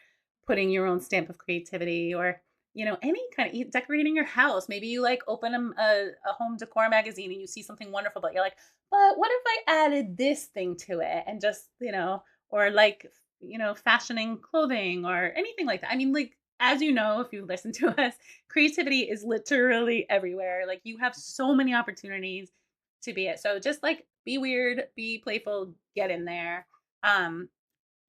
putting your own stamp of creativity or any kind of decorating your house. Maybe you like open a home decor magazine and you see something wonderful, but you're like, but what if I added this thing to it and just, or like, fashioning clothing or anything like that. I mean, like, as you know, if you listen to us, creativity is literally everywhere. Like, you have so many opportunities to be it. So just like be weird, be playful, get in there. Um,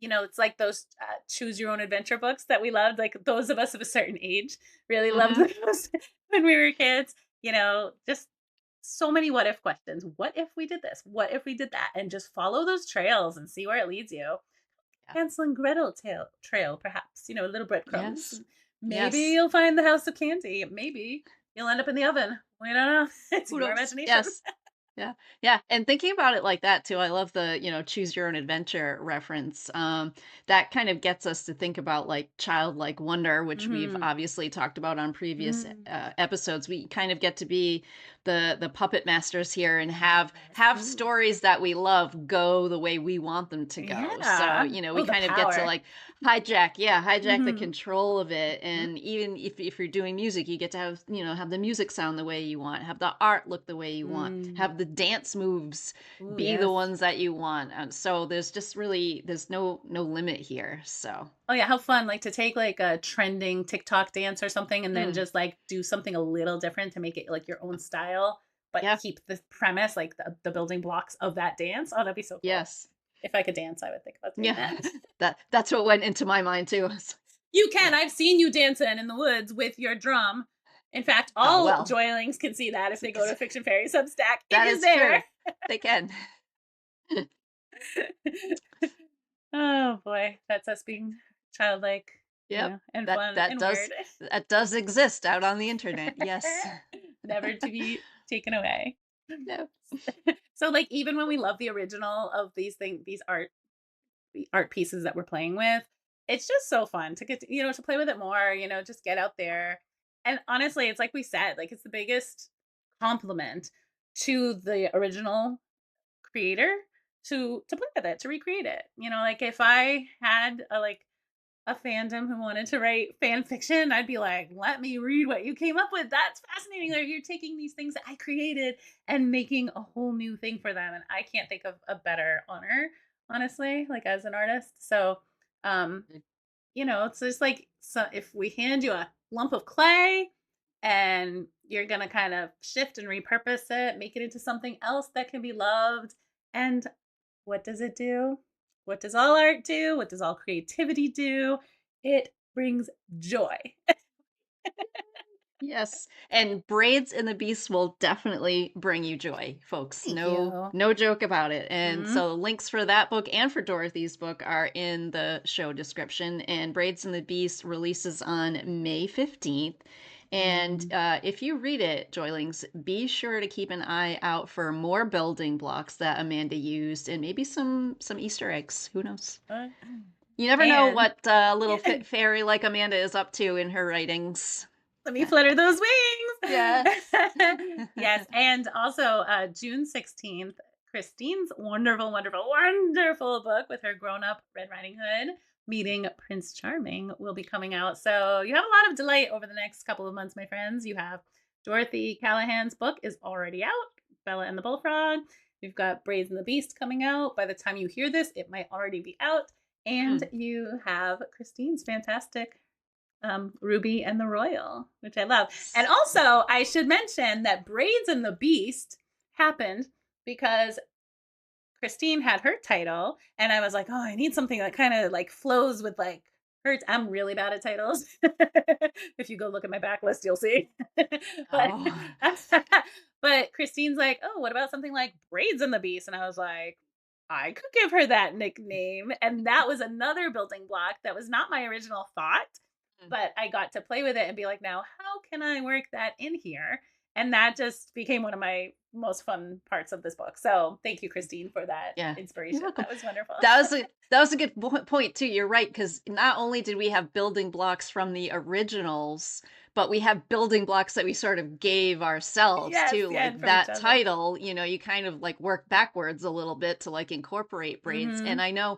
it's like those choose your own adventure books that we loved. Like those of us of a certain age really loved Mhm. those when we were kids. Just so many what if questions. What if we did this? What if we did that? And just follow those trails and see where it leads you. Yeah. Hansel and Gretel trail, perhaps. Little breadcrumbs. Yes. Maybe Yes. you'll find the house of candy. Maybe you'll end up in the oven. We don't know. It's Who your knows? imagination. Yes. Yeah. Yeah, and thinking about it like that too, I love the, choose your own adventure reference. That kind of gets us to think about like childlike wonder, which we've Hmm. obviously talked about on previous Mm. episodes. We kind of get to be the puppet masters here and Yes. have Ooh. stories that we love go the way we want them to go. So, Yeah. we Oh, the kind of get to power. like hijack the Mhm. control of it. Mhm. And even if you're doing music, you get to have the music sound the way you want, have the art look the way you want, Mm. have the dance moves Ooh, be the yes. ones that you want. And so there's no limit here. So Oh, yeah, how fun, like, to take, like, a trending TikTok dance or something and then mm, just, like, do something a little different to make it, like, your own style, but yeah, keep the premise, like, the building blocks of that dance. Oh, that'd be so cool. yes. If I could dance, I would think about doing Yeah. that. That's what went into my mind too. You can. I've seen you dancing in the woods with your drum. In fact, Oh, all well, joylings can see that if they go to Fiction Fairy Substack. It that is is true. there. They can. Oh boy, that's us being childlike, Yep. and That fun that and does weird. that does exist out on the internet. Yes. Never to be taken away. Yep. So like even when we love the original of these things, the art pieces that we're playing with, it's just so fun to get to, to play with it more, just get out there. And honestly, it's like we said, like it's the biggest compliment to the original creator to play with it, to recreate it. Like if I had a fandom who wanted to write fan fiction, I'd be like, let me read what you came up with. That's fascinating. Like you're taking these things that I created and making a whole new thing for them. And I can't think of a better honor, honestly, like as an artist. So, um, it's just like, so if we hand you a lump of clay and you're going to kind of shift and repurpose it, make it into something else that can be loved. And what does it do? What does all art do? What does all creativity do? It brings joy. Yes, and Braids and the Beast will definitely bring you joy, folks. Thank No, you. no joke about it. And Mhm. so links for that book and for Dorothy's book are in the show description. And Braids and the Beast releases on May 15th. And Mm. if you read it, Joylings, be sure to keep an eye out for more building blocks that Amanda used and maybe some Easter eggs. Who knows? Uh, You never know And what little fairy like Amanda is up to in her writings. let me flutter those wings. Yes. Yes. And also, June 16th, Christine's wonderful, wonderful, wonderful book with her grown up Red Riding Hood meeting Prince Charming will be coming out. So you have a lot of delight over the next couple of months, my friends. You have Dorothy Callahan's book is already out, Bella and the Bullfrog. We've got Braids and the Beast coming out. By the time you hear this, it might already be out. And Mm. you have Christine's fantastic Ruby and the Royal, which I love. And also, I should mention that Braids and the Beast happened because Christine had her title, and I was like, oh, I need something that kind of like flows with like her. I'm really bad at titles. If you go look at my backlist, you'll see. but Oh. but Christine's like, oh, what about something like Braids and the Beast? And I was like, I could give her that nickname. And that was another building block that was not my original thought, Mm. but I got to play with it and be like, now, how can I work that in here? And that just became one of my most fun parts of this book. So thank you, Christine, for that Yeah. You're inspiration. welcome. That was wonderful. That was a good point too. You're right, because not only did we have building blocks from the originals, but we have building blocks that we sort of gave ourselves Yes, too. yeah, Like and from each that other. title, you kind of like work backwards a little bit to like incorporate Braids. And Mm-hmm. I know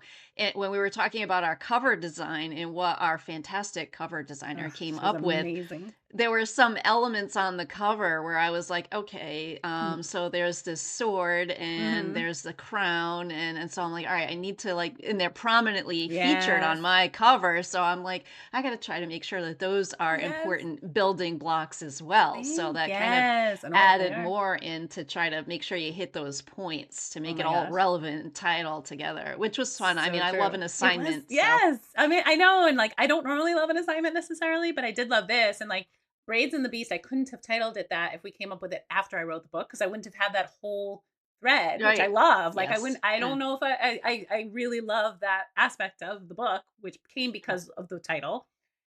when we were talking about our cover design and what our fantastic cover designer Oh, came she was up with, amazing. there were some elements on the cover where I was like, okay, Mm-hmm. so there's this sword and there's the crown, and so I'm like, all right, I need to like, and they're prominently featured Yes. on my cover, so I'm like, I got to try to make sure that those are Yes. important building blocks as well. So that kind of Yes. And oh, they added are. more in to try to make sure you hit those points to Oh make it my all gosh. relevant and tie it all together, which was fun. I mean, So I love true. an It was, assignment, so. yes. I mean, I know, and like I don't normally love an assignment necessarily, but I did love this. And like Braids and the Beast, I couldn't have titled it that if we came up with it after I wrote the book, because I wouldn't have had that whole thread, which I Right. love. Like I Yes. wouldn't, I Yeah. don't know if I really love that aspect of the book, which came because of the title.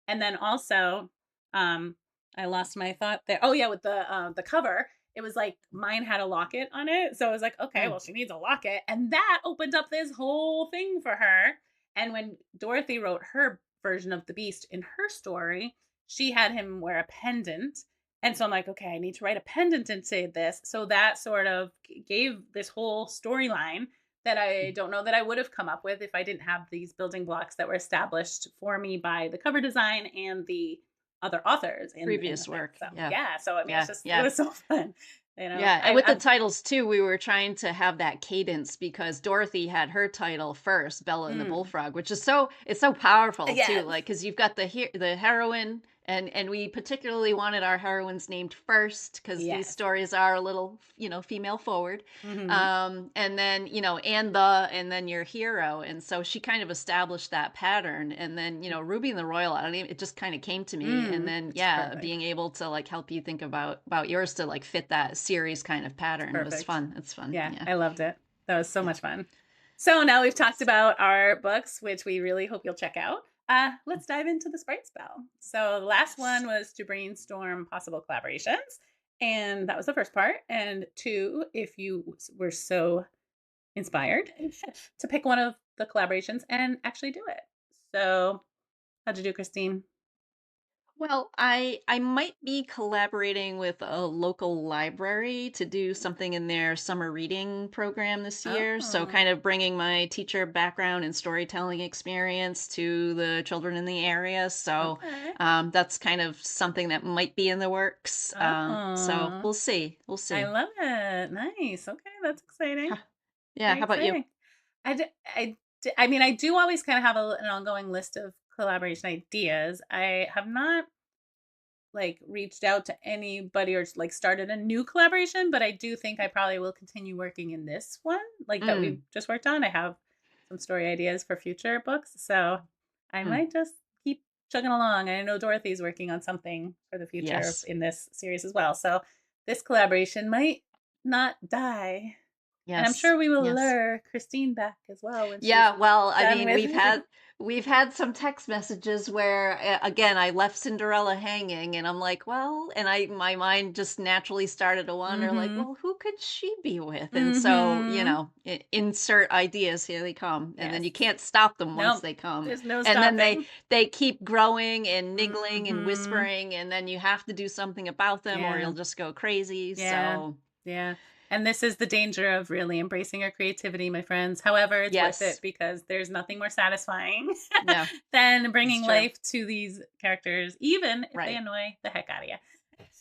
And then also, um, I lost my thought there. Oh yeah, with the cover, it was like mine had a locket on it. So I was like, okay, Mm. well, she needs a locket. And that opened up this whole thing for her. And when Dorothy wrote her version of the Beast in her story, she had him wear a pendant. And so I'm like, okay, I need to write a pendant into this. So that sort of gave this whole storyline that I don't know that I would have come up with if I didn't have these building blocks that were established for me by the cover design and the other authors in the Previous thing. work. So Yeah. yeah, so I mean, it's Yeah. just it Yeah. was so fun. Yeah, and with the I'm titles too, we were trying to have that cadence because Dorothy had her title first, Bella and the mm, Bullfrog, which is so it's so powerful too, yes, like because you've got the heroine And we particularly wanted our heroines named first because these Yes. stories are a little, female forward. Mhm. And then, and then your hero. And so she kind of established that pattern. And then, Ruby and the Royal, I don't even, it just kind of came to me. And then, It's yeah, perfect. being able to like help you think about yours to like fit that series kind of It's pattern. It was perfect. fun. It's fun. Yeah, Yeah. I loved it. That was so Yeah. much fun. So now we've talked Yes. about our books, which we really hope you'll check out. Let's dive into the Sprite Spell. So the last Yes. one was to brainstorm possible collaborations. And that was the first part. And two, if you were so inspired to pick one of the collaborations and actually do it. So how'd you do, Christine? Well, I might be collaborating with a local library to do something in their summer reading program this year. So Oh, kind of bringing my teacher background and storytelling experience to the children in the area. So okay. that's kind of something that might be in the works. So Oh, we'll see. We'll I see. love it. Nice. Okay, that's exciting. Yeah. Very How about you? exciting. I mean, I do always kind of have an ongoing list of collaboration ideas. I have not like reached out to anybody or like started a new collaboration, but I do think I probably will continue working in this one, like that we Mm, just worked on. I have some story ideas for future books, so I mm. might just keep chugging along. I know Dorothy's working on something for the future Yes. in this series as well. So this collaboration might not die. And I'm Yes. sure we will Yes. lure Christine back as well when she's Yeah, well, I done mean, with we've had some text messages where again, I left Cinderella hanging and I'm like, well, and I my mind just naturally started to wander like, Mhm. well, who could she be with? And so, Mhm. insert ideas, here they come. And then Yes. you can't stop them once Nope. they come. There's no And then they stopping. they keep growing and niggling and Mhm. whispering and then you have to do something about them or Yeah. you'll just go crazy. Yeah. So, Yeah. And this is the danger of really embracing our creativity, my friends. However, it's worth it yes. because there's nothing more satisfying No, than it's bringing true. life to these characters, even if they Right. annoy the heck out of you.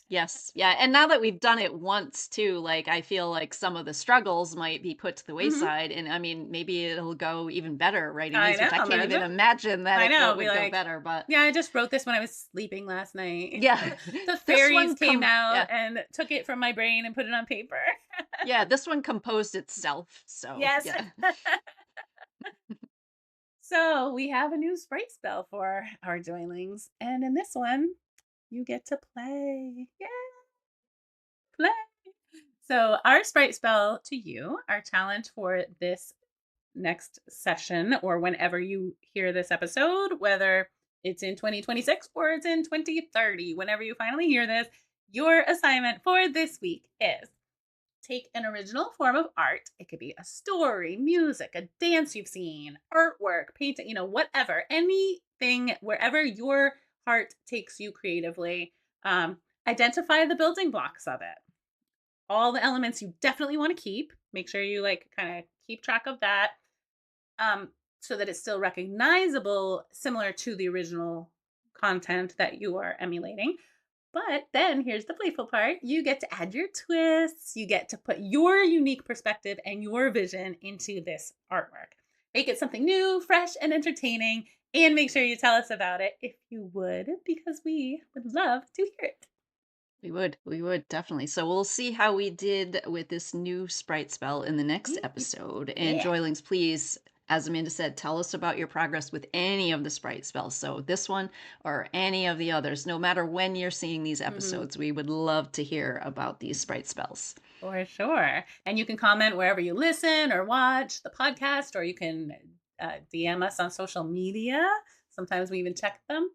Yes. Yeah, and now that we've done it once too, like, I feel like some of the struggles might be put to the Mhm. wayside, and I mean, maybe it'll go even better writing I these, which I know, can't even imagine. imagine that I know. it Be would go like, better, but yeah, I just wrote this when I was sleeping last night. yeah. The This fairies one came out yeah. and took it from my brain and put it on paper. Yeah, this one composed itself, so, Yes. yeah. So we have a new sprite spell for our joinlings. And in this one, you get to play. Yeah, play. So our sprite spell to you, our challenge for this next session or whenever you hear this episode, whether it's in 2026 or it's in 2030, whenever you finally hear this, your assignment for this week is take an original form of art. It could be a story, music, a dance you've seen, artwork, painting, whatever, anything, wherever your heart takes you creatively. Identify the building blocks of it, all the elements you definitely want to keep. Make sure you like kind of keep track of that, um, so that it's still recognizable, similar to the original content that you are emulating. But then here's the playful part. You get to add your twists. You get to put your unique perspective and your vision into this artwork. Make it something new, fresh, and entertaining. And make sure you tell us about it if you would, because we would love to hear it. We would definitely. So we'll see how we did with this new sprite spell in the next episode. And Yeah. Joylings, please, as Amanda said, tell us about your progress with any of the sprite spells. So this one or any of the others, no matter when you're seeing these Hmm. episodes, we would love to hear about these sprite spells. For sure. And you can comment wherever you listen or watch the podcast, or you can DM us on social media. Sometimes we even check them.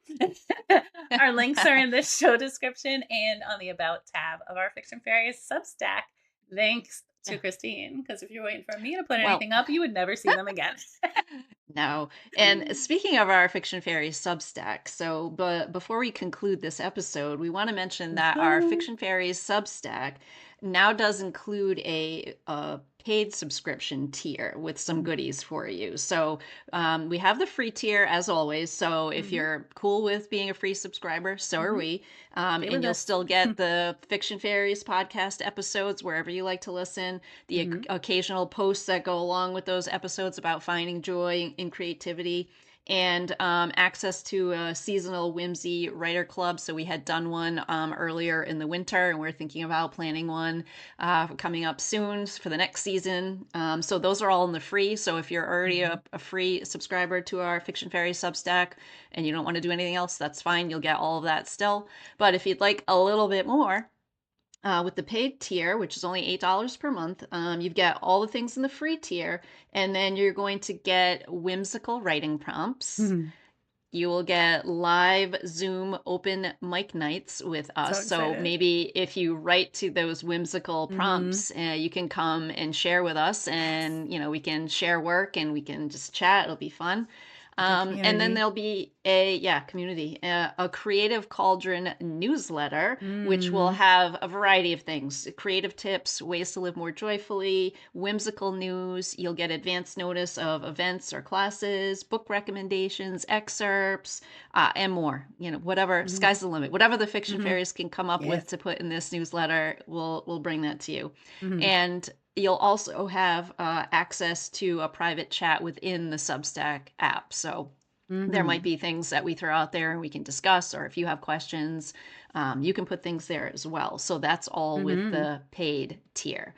Our links are in the show description and on the About tab of our Fiction Fairies Substack. Thanks to Yeah. Christine, because if you're waiting for me to put Well, anything up, you would never see them again. no. And speaking of our Fiction Fairies Substack, so but before we conclude this episode, we want to mention that our Woohoo. Fiction Fairies Substack now does include a paid subscription tier with some goodies for you. So we have the free tier as always. So if Hmm. you're cool with being a free subscriber, so are Hmm. we. Stay And with you'll us. still get the Fiction Fairies podcast episodes wherever you like to listen, the Hmm. occasional posts that go along with those episodes about finding joy in creativity. and access to a seasonal whimsy writer club. So we had done one earlier in the winter, and we're thinking about planning one coming up soon for the next season. So those are all in the free. So if you're already Mhm. a free subscriber to our Fiction Fairies Substack and you don't want to do anything else, that's fine. You'll get all of that still. But if you'd like a little bit more, with the paid tier, which is only $8 per month, you get all the things in the free tier, and then you're going to get whimsical writing prompts. Mhm. You will get live Zoom open mic nights with So us. So excited. maybe if you write to those whimsical Mhm. prompts, you can come and share with us, Yes. and we can share work and we can just chat. It'll be fun. Like a And then community. there'll be community, a Creative Cauldron newsletter, which will Mm. have a variety of things: creative tips, ways to live more joyfully, whimsical news. You'll get advance notice of events or classes, book recommendations, excerpts, and more. Whatever, Mhm. sky's the limit. Whatever the Fiction Mhm. Fairies can come up with Yes. to put in this newsletter, we'll bring that to you. Mhm. And you'll also have access to a private chat within the Substack app. So there might Mhm. be things that we throw out there and we can discuss, or if you have questions, you can put things there as well. So that's all with Mhm. the paid tier.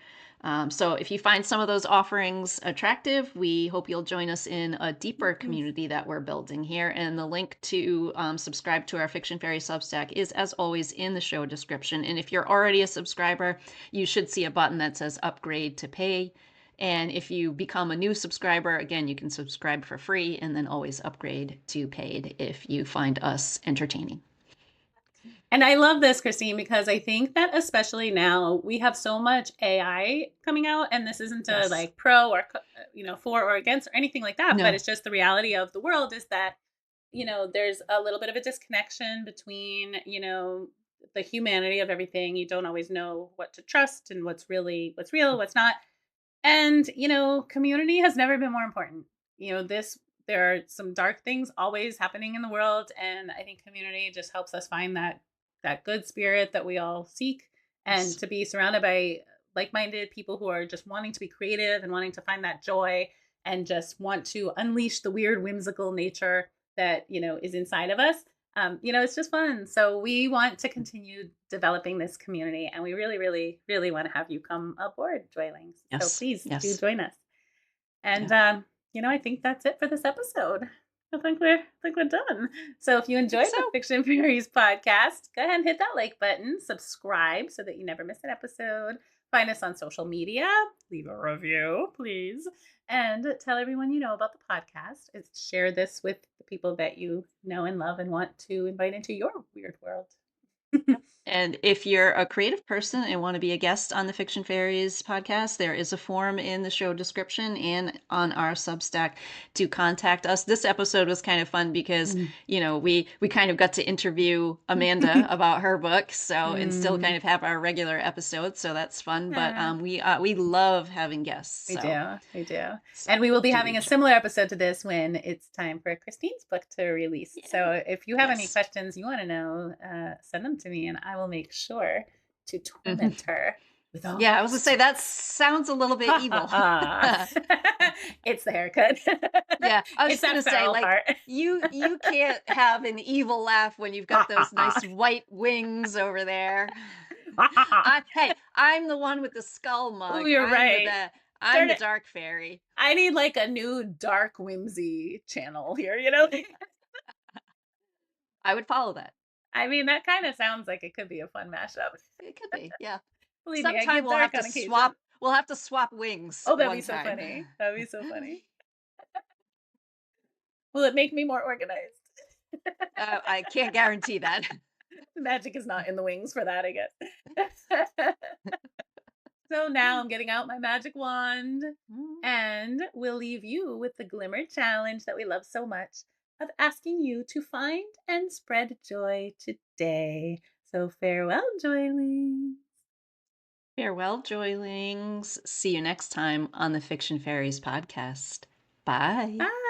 So if you find some of those offerings attractive, we hope you'll join us in a deeper Yes. community that we're building here. And the link to subscribe to our Fiction Fairy Substack is, as always, in the show description. And if you're already a subscriber, you should see a button that says upgrade to pay. And if you become a new subscriber, again, you can subscribe for free and then always upgrade to paid if you find us entertaining. And I love this, Christine, because I think that especially now we have so much AI coming out, and this isn't a Yes. like pro or for or against or anything like that, but No. it's just the reality of the world is that there's a little bit of a disconnection between the humanity of everything. You don't always know what to trust and what's real, what's not. And, community has never been more important. This there are some dark things always happening in the world, and I think community just helps us find that good spirit that we all seek, and Yes. to be surrounded by like-minded people who are just wanting to be creative and wanting to find that joy and just want to unleash the weird whimsical nature that, is inside of us. It's just fun. So we want to continue developing this community, and we really, really, really want to have you come aboard, Joylings. So Yes. please do Yes. join us. And Yeah. I think that's it for this episode. I think we're done. So if you I think enjoyed so. the Fiction Fairies podcast, go ahead and hit that like button, subscribe so that you never miss an episode. Find us on social media, leave a review, please, and tell everyone you know about the podcast. Share this with the people that you know and love and want to invite into your weird world. Yep. And if you're a creative person and want to be a guest on the Fiction Fairies podcast, there is a form in the show description and on our Substack to contact us. This episode was kind of fun because, Mm. we kind of got to interview Amanda about her book, so and still kind Mm. of have our regular episodes, so that's fun. But Ah. we love having guests, We so do. We do. so And we will be do having a reach similar episode to this when it's time for Christine's book to release. out. So if you have any Yes. questions you want to know, send them to me and I will make sure to Mhm. torment her with all Yeah, I was gonna say that questions. sounds a little bit Ha ha evil. ha. It's the haircut. Yeah, I was It's just that gonna say, feral like, part. you can't have an evil laugh when you've Ha got ha those ha. nice white wings over there. Ha ha ha. Hey, I'm the one with the skull Oh, mug. you're right. I'm Turn the it. dark fairy. I need like a new dark whimsy channel here, I would follow that. I mean, that kind of sounds like it could be a fun mashup. It could be, yeah. Believe me, I Sometime get dark on occasion. we'll have to swap wings Oh, that'd be one so time. funny. That'd be so funny. Will it make me more organized? I can't guarantee that. Magic is not in the wings for that, I guess. So now I'm getting out my magic wand Mm. and we'll leave you with the glimmer challenge that we love so much of asking you to find and spread joy today. So farewell, Joyling. Farewell, Joylings. See you next time on the Fiction Fairies podcast. Bye. Bye.